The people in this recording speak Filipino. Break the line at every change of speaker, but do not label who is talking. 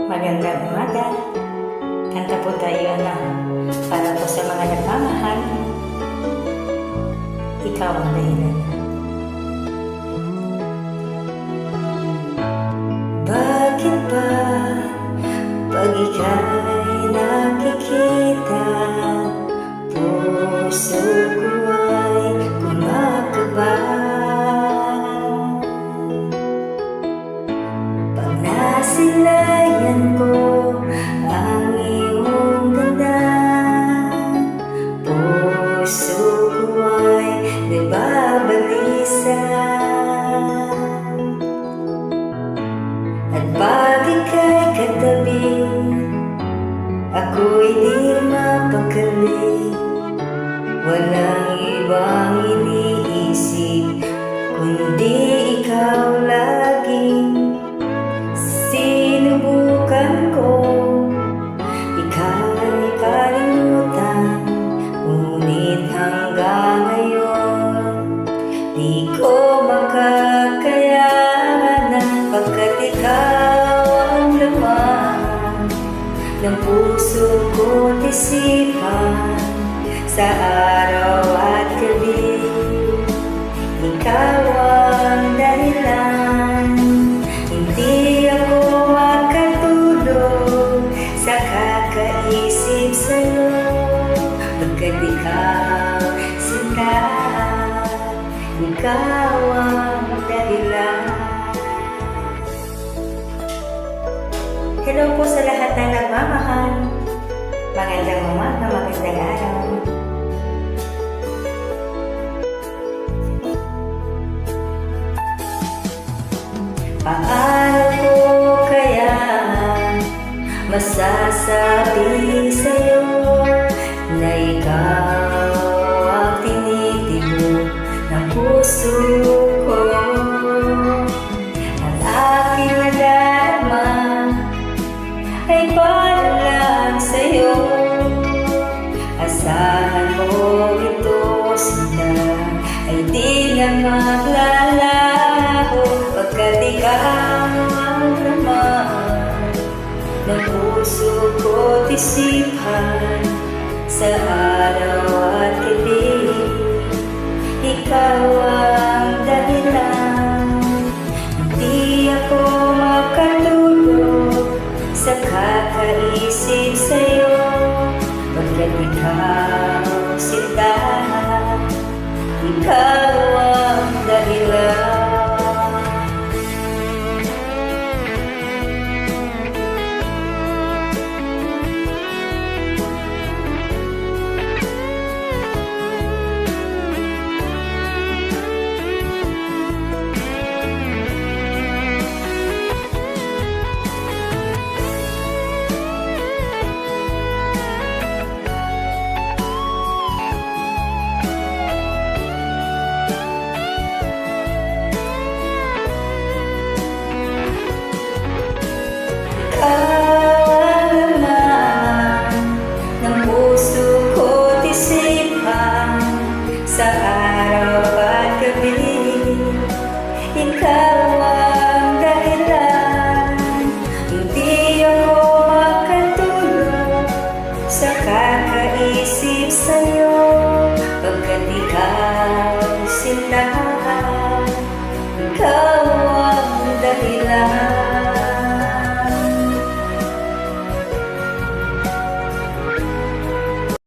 Magandang umaga. Kanta po tayo para po sa mga nagmamahal. Ikaw ang dahilan. Bakit ba pag ika'y nakikita, puso ko ay kumakaba? Pag nasilayan ko ang iyong ganda, puso ko ay nagbabalisa. At pag ika'y katabi, ako'y di mapakali. Walang ibang iniisip kundi ikaw lagi. Sinubukan ko ika'y kalimutan, ngunit hanggang ngayon di ko makakayanan, pagkat ikaw ang laman ng puso ko't isipan. Sa araw at gabi, ikaw ang dahilan. Hindi ako makatulog sa kakaisip sa'yo, pagkat ikaw sinta, ikaw ang dahilan. Hello po sa lahat ng nagmamahal. Magandang umaga, magandang araw. Paano ko kaya masasabi sa'yo na ikaw ang tinitibok ng puso ko? Ang aking nadarama ay para lang sa'yo. Asahan mo ito, sinta, ay di na maglalaho, pagkat ikaw ang laman ng puso ko't isipan. Sa araw at gabi, ikaw ang dahilan. Hindi ako makatulog sa kakaisip sa'yo, pagkat ikaw sinta, ikaw ang dahilan. Sa araw at gabi, ikaw ang dahilan. Hindi ako makatulog sa kakaisip sa'yo, pagkat ikaw sinta, ikaw ang dahilan.